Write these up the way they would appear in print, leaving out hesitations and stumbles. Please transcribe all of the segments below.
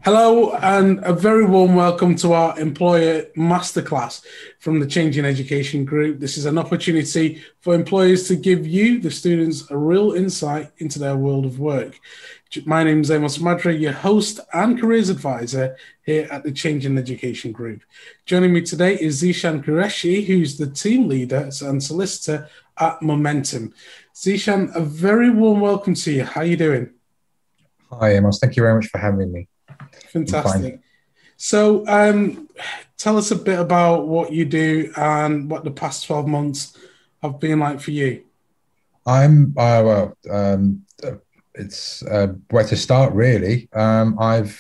Hello, and a very warm welcome to our Employer Masterclass from the Changing Education Group. This is an opportunity for employers to give you, the students, a real insight into their world of work. My name is Amos Madra, your host and careers advisor here at the Changing Education Group. Joining me today is Zeeshan Qureshi, who's the team leader and solicitor at Momentum. Zeeshan, a very warm welcome to you. How are you doing? Hi, Amos. Thank you very much for having me. I'm fine. Fantastic. So, tell us a bit about what you do and what the past 12 months have been like for you. I'm it's where to start really. I've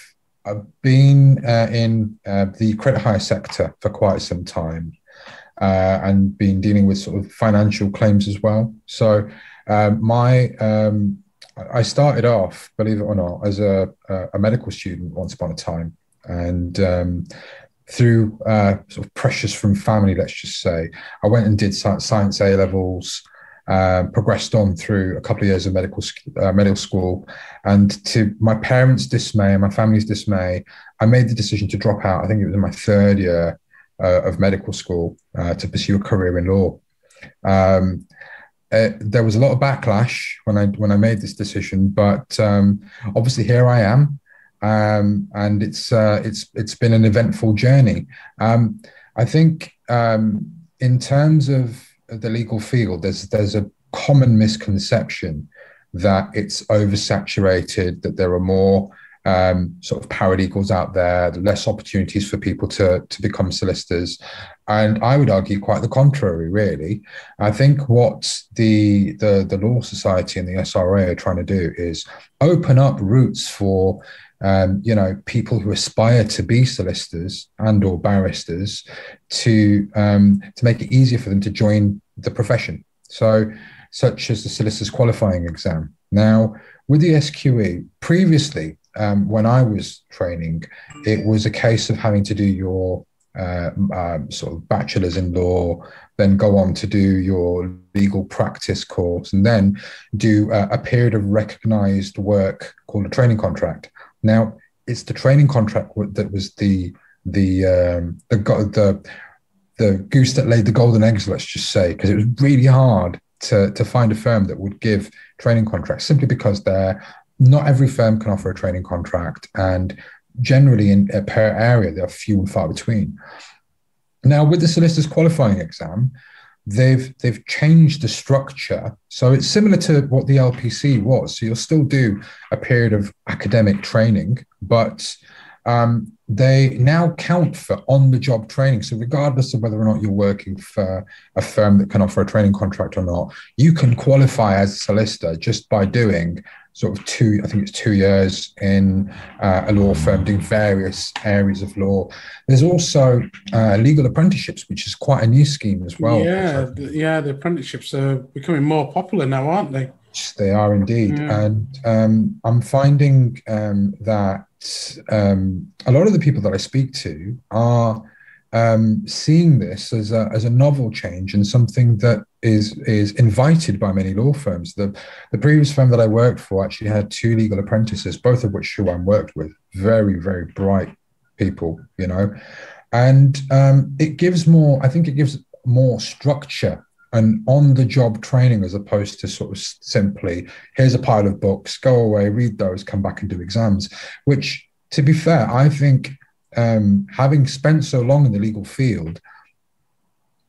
been in the credit hire sector for quite some time, and been dealing with sort of financial claims as well. So, my I started off, believe it or not, as a medical student once upon a time, and through sort of pressures from family, let's just say, I went and did science A levels, progressed on through a couple of years of medical school, and to my parents' dismay and my family's dismay, I made the decision to drop out. I think it was in my third year of medical school to pursue a career in law. There was a lot of backlash when I made this decision, but obviously here I am, and it's been an eventful journey. I think in terms of the legal field, there's a common misconception that it's oversaturated, that there are more sort of paralegals out there, less opportunities for people to become solicitors. And I would argue quite the contrary, really. I think what the Law Society and the SRA are trying to do is open up routes for people who aspire to be solicitors and or barristers to make it easier for them to join the profession. So, such as the solicitor's qualifying exam. Now, with the SQE, previously, when I was training, it was a case of having to do your sort of bachelor's in law, then go on to do your legal practice course, and then do a period of recognized work called a training contract. Now, it's the training contract that was the goose that laid the golden eggs, let's just say, because it was really hard to find a firm that would give training contracts, simply because not every firm can offer a training contract, and generally in per area, they are few and far between. Now, with the solicitor's qualifying exam, they've changed the structure. So it's similar to what the LPC was. So you'll still do a period of academic training, but they now count for on-the-job training. So regardless of whether or not you're working for a firm that can offer a training contract or not, you can qualify as a solicitor just by doing sort of 2 years in a law firm, doing various areas of law. There's also legal apprenticeships, which is quite a new scheme as well. The apprenticeships are becoming more popular now, aren't they? They are indeed. Yeah. And I'm finding that a lot of the people that I speak to are seeing this as a novel change and something that is invited by many law firms. The previous firm that I worked for actually had 2 legal apprentices, both of which who I worked with, very, very bright people, and it gives more structure and on-the-job training, as opposed to sort of simply, here's a pile of books, go away, read those, come back and do exams, which, to be fair, I think having spent so long in the legal field,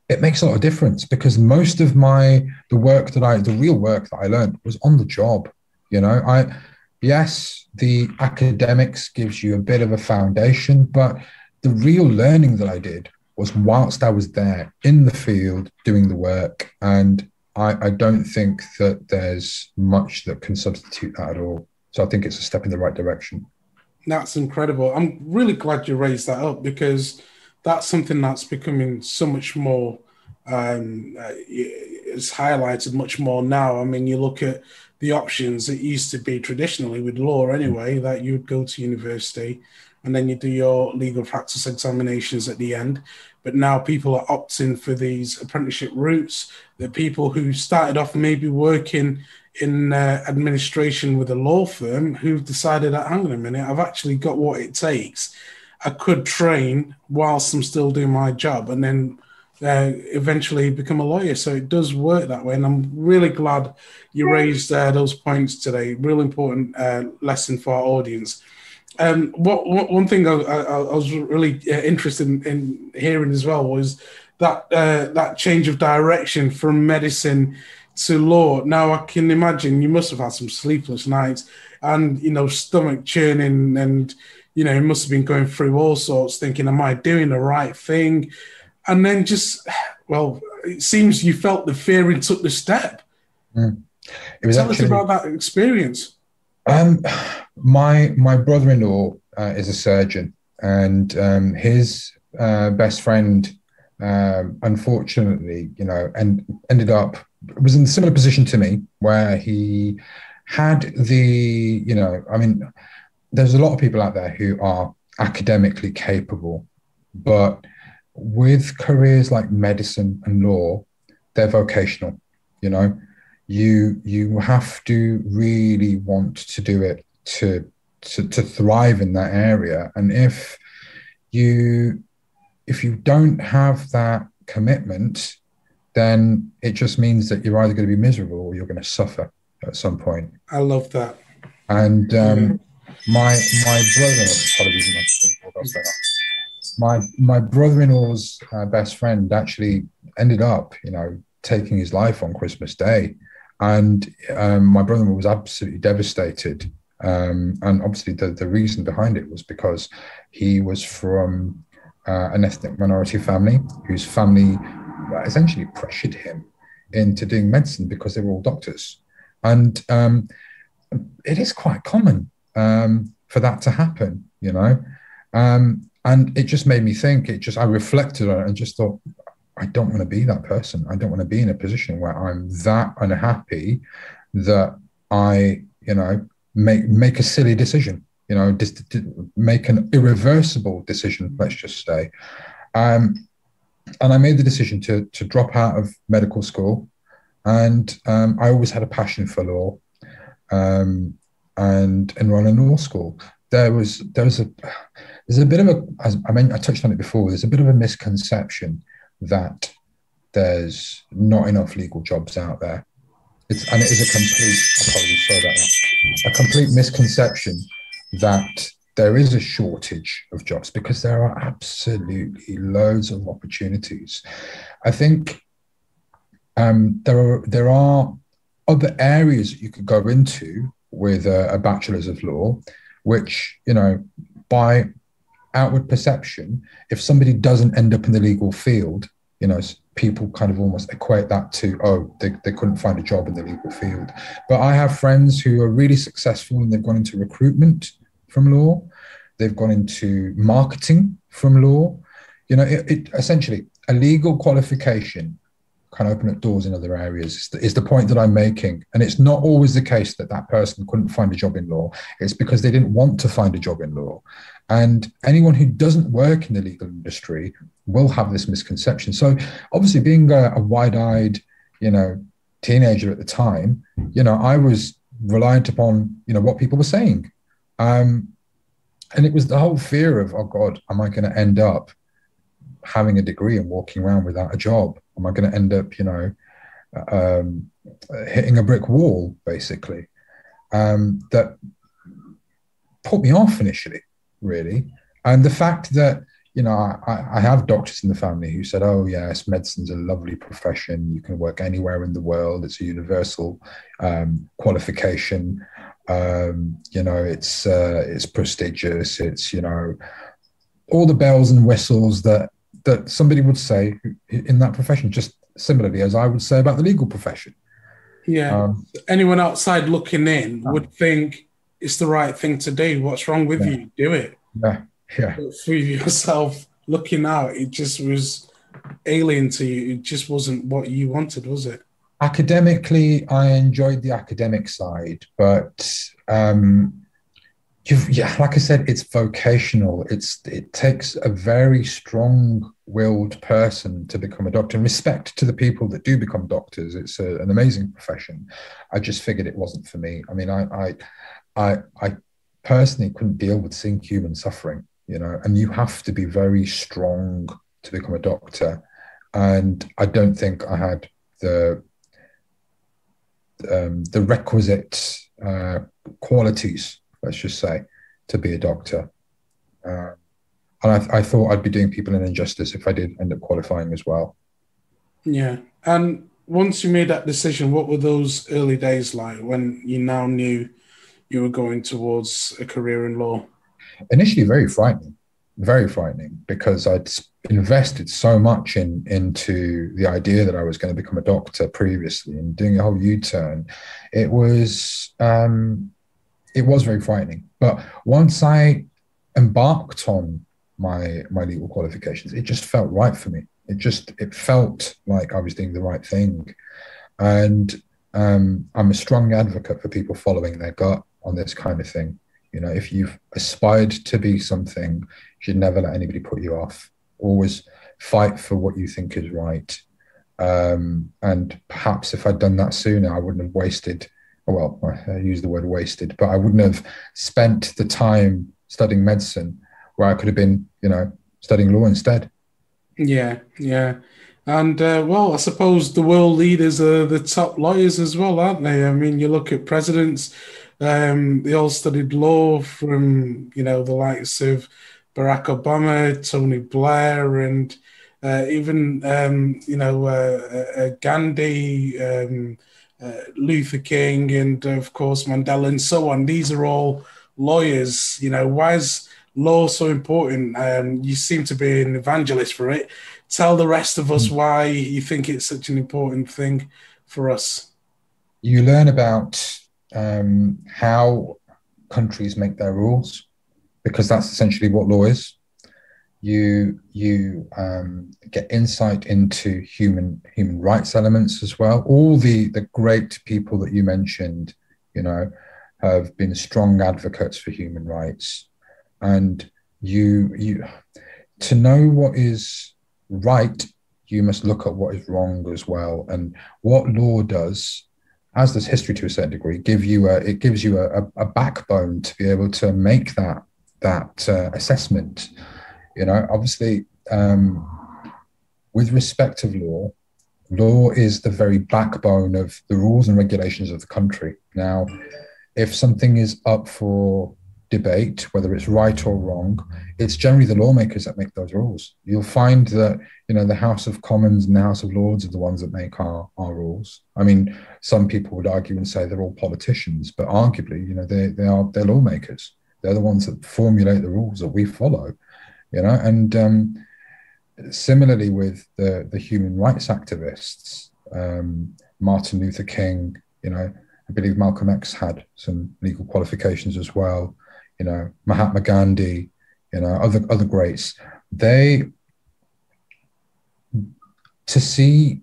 it makes a lot of difference, because most of the real work that I learned was on the job. Yes, the academics gives you a bit of a foundation, but the real learning that I did was whilst I was there in the field doing the work. And I don't think that there's much that can substitute that at all. So I think it's a step in the right direction. That's incredible. I'm really glad you raised that up, because that's something that's becoming so much more, it's highlighted much more now. I mean, you look at the options. It used to be traditionally with law anyway, that you would go to university and then you do your legal practice examinations at the end. But now people are opting for these apprenticeship routes. The people who started off maybe working in administration with a law firm who've decided that, hang on a minute, I've actually got what it takes. I could train whilst I'm still doing my job and then eventually become a lawyer. So it does work that way. And I'm really glad you raised those points today. Real important lesson for our audience. One thing I was really interested in hearing as well was that change of direction from medicine to law. Now, I can imagine you must have had some sleepless nights and, stomach churning and, you must have been going through all sorts thinking, am I doing the right thing? And then it seems you felt the fear and took the step. Mm. Tell us about that experience. My brother-in-law is a surgeon, and his best friend, unfortunately, and ended up was in a similar position to me, where he had there's a lot of people out there who are academically capable, but with careers like medicine and law, they're vocational. You have to really want to do it to thrive in that area. And if you don't have that commitment, then it just means that you're either going to be miserable or you're going to suffer at some point. I love that. And my brother-in-law's best friend actually ended up, taking his life on Christmas Day. And my brother-in-law was absolutely devastated. And obviously the reason behind it was because he was from an ethnic minority family whose family essentially pressured him into doing medicine because they were all doctors. And it is quite common for that to happen, and it just made me think. I reflected on it and just thought, I don't want to be that person. I don't want to be in a position where I'm that unhappy that I, make a silly decision, make an irreversible decision, let's just say. And I made the decision to drop out of medical school. And I always had a passion for law, and enroll in law school. There's a bit of I touched on it before. There's a bit of a misconception that there's not enough legal jobs out there. It is a complete misconception that there is a shortage of jobs, because there are absolutely loads of opportunities. I think there are other areas that you could go into with a bachelor's of law, which, by outward perception, if somebody doesn't end up in the legal field, people kind of almost equate that to, they couldn't find a job in the legal field. But I have friends who are really successful and they've gone into recruitment from law. They've gone into marketing from law. It essentially, a legal qualification can open up doors in other areas, is the point that I'm making. And it's not always the case that that person couldn't find a job in law. It's because they didn't want to find a job in law. And anyone who doesn't work in the legal industry will have this misconception. So obviously, being a wide-eyed, teenager at the time, I was reliant upon, what people were saying. And it was the whole fear of, oh God, am I going to end up having a degree and walking around without a job? Am I going to end up, hitting a brick wall, basically? That put me off initially, really. And the fact that, I have doctors in the family who said, oh, yes, medicine's a lovely profession. You can work anywhere in the world. It's a universal qualification. It's prestigious. It's, all the bells and whistles that somebody would say in that profession, just similarly as I would say about the legal profession. Yeah. Anyone outside looking in would think it's the right thing to do. What's wrong with you? Do it. Yeah. But for yourself looking out, it just was alien to you. It just wasn't what you wanted, was it? Academically, I enjoyed the academic side, but Yeah, like I said, it's vocational. It takes a very strong-willed person to become a doctor. And respect to the people that do become doctors. It's an amazing profession. I just figured it wasn't for me. I mean, I personally couldn't deal with seeing human suffering, and you have to be very strong to become a doctor. And I don't think I had the the requisite qualities, let's just say, to be a doctor. Uh, and I thought I'd be doing people an injustice if I did end up qualifying as well. Yeah. And once you made that decision, what were those early days like when you now knew you were going towards a career in law? Initially, very frightening because I'd invested so much into the idea that I was going to become a doctor previously and doing a whole U-turn. It was it was very frightening. But once I embarked on my legal qualifications, it just felt right for me. It felt like I was doing the right thing. And I'm a strong advocate for people following their gut on this kind of thing. If you've aspired to be something, you should never let anybody put you off. Always fight for what you think is right. And perhaps if I'd done that sooner, I wouldn't have wasted, well, I use the word wasted, but I wouldn't have spent the time studying medicine where I could have been, studying law instead. Yeah, yeah. And well, I suppose the world leaders are the top lawyers as well, aren't they? I mean, you look at presidents, they all studied law from, the likes of Barack Obama, Tony Blair, and even, Gandhi, Luther King, and of course Mandela, and so on. These are all lawyers. Why is law so important? You seem to be an evangelist for it. Tell the rest of us why you think it's such an important thing for us. You learn about how countries make their rules, because that's essentially what law is. You get insight into human rights elements as well. All the great people that you mentioned, have been strong advocates for human rights, and you to know what is right, you must look at what is wrong as well. And what law does, as does history to a certain degree, it gives you a backbone to be able to make that assessment. Obviously, with respect of law is the very backbone of the rules and regulations of the country. Now, if something is up for debate, whether it's right or wrong, it's generally the lawmakers that make those rules. You'll find that, the House of Commons and the House of Lords are the ones that make our rules. I mean, some people would argue and say they're all politicians, but arguably, they're lawmakers. They're the ones that formulate the rules that we follow. And similarly with the human rights activists, Martin Luther King, I believe Malcolm X had some legal qualifications as well, Mahatma Gandhi, other greats. To see,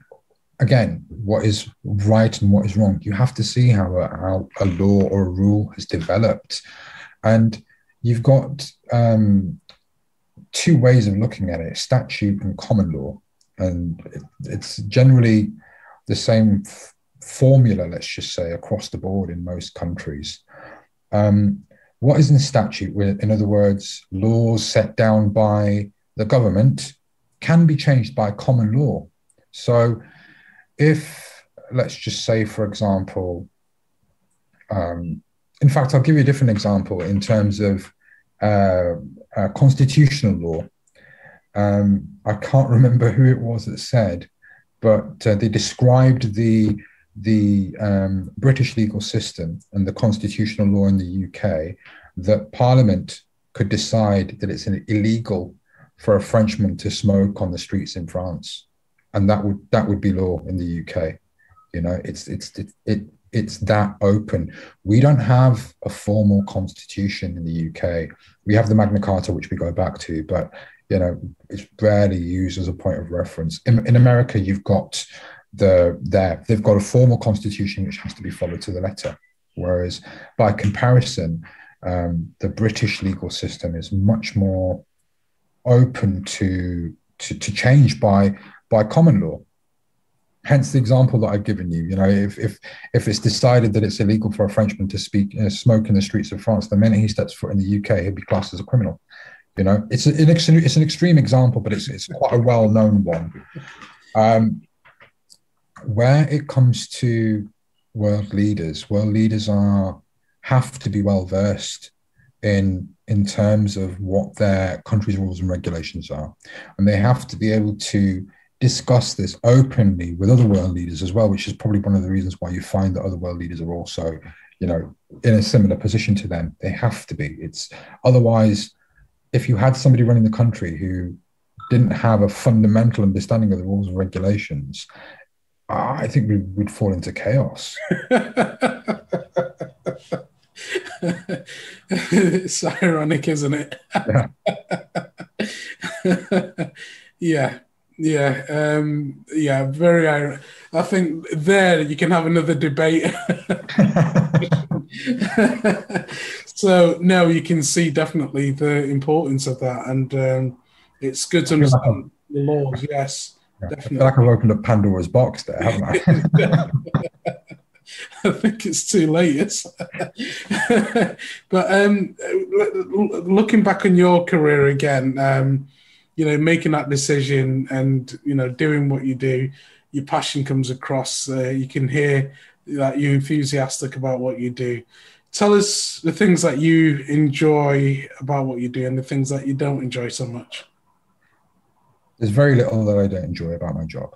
again, what is right and what is wrong, you have to see how a law or a rule has developed. And you've got two ways of looking at it: statute and common law. And it's generally the same formula, let's just say, across the board in most countries. What is in statute? In other words, laws set down by the government can be changed by common law. So if, let's just say, for example, in fact, I'll give you a different example in terms of constitutional law. I can't remember who it was that said, but they described the British legal system and the constitutional law in the UK, that Parliament could decide that it's illegal for a Frenchman to smoke on the streets in France, and that would be law in the UK. It's that open. We don't have a formal constitution in the UK. We have the Magna Carta, which we go back to, but it's rarely used as a point of reference. In America, you've got they've got a formal constitution which has to be followed to the letter. Whereas by comparison, the British legal system is much more open to change by common law. Hence the example that I've given you. You know, if it's decided that it's illegal for a Frenchman to smoke in the streets of France, the minute he steps foot in the UK, he'll be classed as a criminal. You know, it's an extreme example, but it's quite a well-known one. Where it comes to world leaders have to be well versed in terms of what their country's rules and regulations are, and they have to be able to discuss this openly with other world leaders as well, which is probably one of the reasons why you find that other world leaders are also, you know, in a similar position to them. They have to be. It's otherwise, if you had somebody running the country who didn't have a fundamental understanding of the rules and regulations, I think we'd fall into chaos. It's ironic, isn't it? Yeah. Yeah, very ironic. I think there you can have another debate. So no, you can see definitely the importance of that, and it's good to understand the laws. Yes, yeah, definitely. I feel like I've opened up Pandora's box there, haven't I? I think it's too late. But looking back on your career again, you know, making that decision and, you know, doing what you do, your passion comes across. You can hear that you're enthusiastic about what you do. Tell us the things that you enjoy about what you do and the things that you don't enjoy so much. There's very little that I don't enjoy about my job.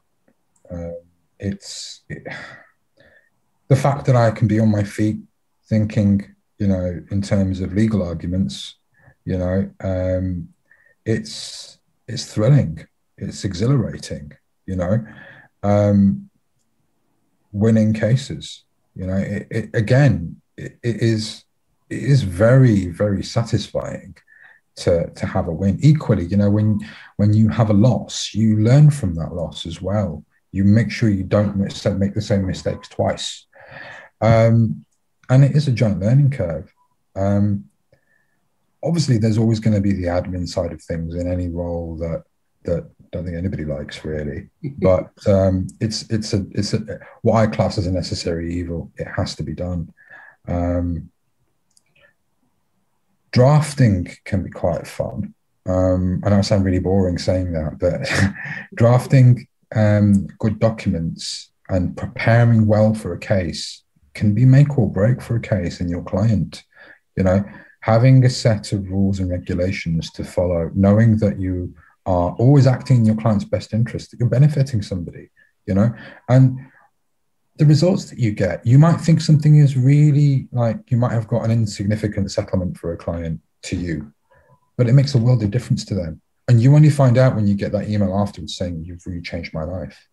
The fact that I can be on my feet thinking, you know, in terms of legal arguments, you know, it's thrilling, it's exhilarating, you know, winning cases, you know, it is very, very satisfying to have a win. Equally, you know, when you have a loss, you learn from that loss as well. You make sure you don't make the same mistakes twice. And it is a giant learning curve. Obviously, there's always going to be the admin side of things in any role that don't think anybody likes really. But it's what I class as a necessary evil. It has to be done. Drafting can be quite fun. I know I sound really boring saying that, but drafting good documents and preparing well for a case can be make or break for a case and your client. You know, having a set of rules and regulations to follow, knowing that you are always acting in your client's best interest, that you're benefiting somebody, you know, and the results that you get, you might think something is really, like, you might have got an insignificant settlement for a client to you, but it makes a world of difference to them. And you only find out when you get that email afterwards saying, you've really changed my life.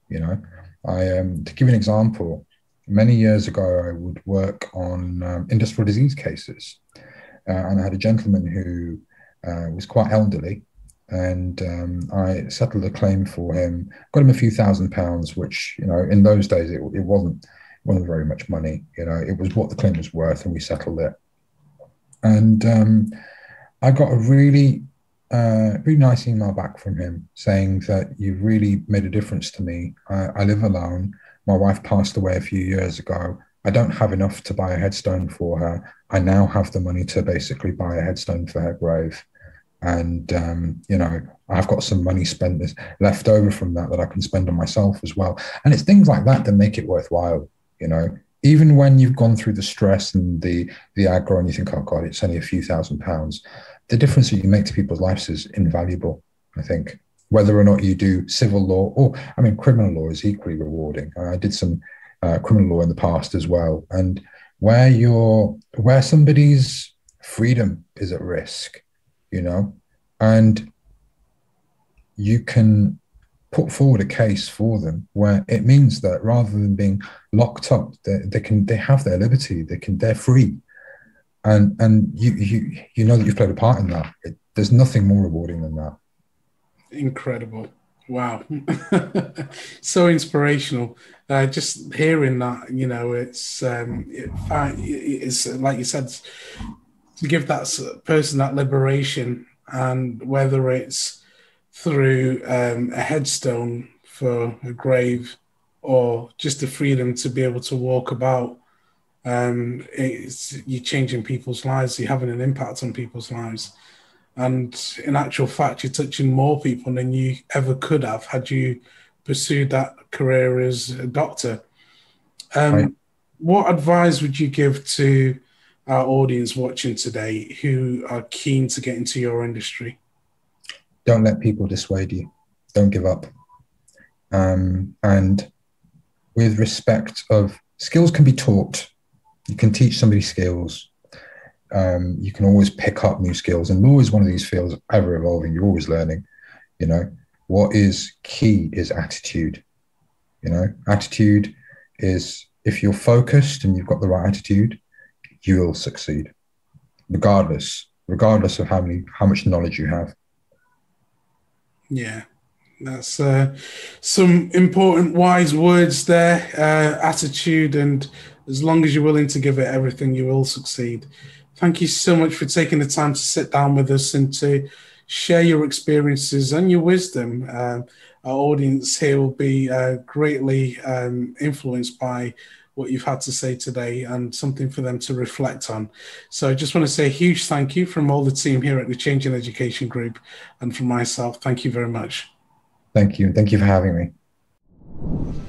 You know, to give you an example, many years ago, I would work on industrial disease cases. And I had a gentleman who was quite elderly, and I settled a claim for him, got him a few £1,000s, which, you know, in those days, it wasn't very much money. You know, it was what the claim was worth, and we settled it. And I got a really nice email back from him saying that you've really made a difference to me. I live alone. My wife passed away a few years ago. I don't have enough to buy a headstone for her. I now have the money to basically buy a headstone for her grave. And, you know, I've got some money spent left over from that I can spend on myself as well. And it's things like that that make it worthwhile, you know. Even when you've gone through the stress and the aggro and you think, oh God, it's only a few £1,000s, the difference that you make to people's lives is invaluable, I think. Whether or not you do civil law, or, I mean, criminal law is equally rewarding. I did some criminal law in the past as well. And where somebody's freedom is at risk, you know, and you can put forward a case for them where it means that rather than being locked up, they have their liberty, they're free. And you know that you've played a part in that. There's nothing more rewarding than that. Incredible. Wow. So inspirational. Just hearing that, you know, it's like you said, to give that person that liberation, and whether it's through a headstone for a grave or just the freedom to be able to walk about, you're changing people's lives, you're having an impact on people's lives. And in actual fact, you're touching more people than you ever could have had you pursued that career as a doctor. Right. What advice would you give to our audience watching today who are keen to get into your industry? Don't let people dissuade you. Don't give up. And with respect of skills can be taught. You can teach somebody skills. You can always pick up new skills. And law is one of these fields ever evolving. You're always learning. You know, what is key is attitude. You know, attitude is, if you're focused and you've got the right attitude, you'll succeed, regardless of how much knowledge you have. Yeah, that's some important wise words there. Attitude, and as long as you're willing to give it everything, you will succeed. Thank you so much for taking the time to sit down with us and to share your experiences and your wisdom. Our audience here will be greatly influenced by what you've had to say today, and something for them to reflect on. So I just want to say a huge thank you from all the team here at the Changing Education Group, and from myself, thank you very much. Thank you. Thank you for having me.